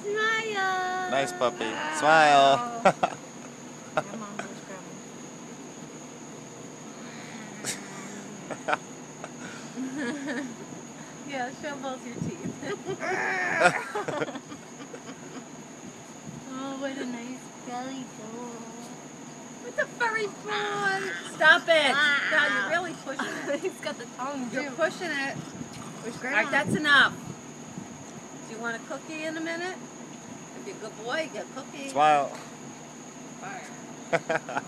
Grandma. Smile. Nice puppy. Smile. Grandma, where's Grandma? Yeah, show both your teeth. Oh, what a nice belly boy. What's a furry boy? Stop it. God, you're really pushing it. He's got the tongue, too. You're pushing it. Where's All Grandma? right, that's enough. Do you want a cookie in a minute? If you're a good boy, you get a cookie. Smile. Fire.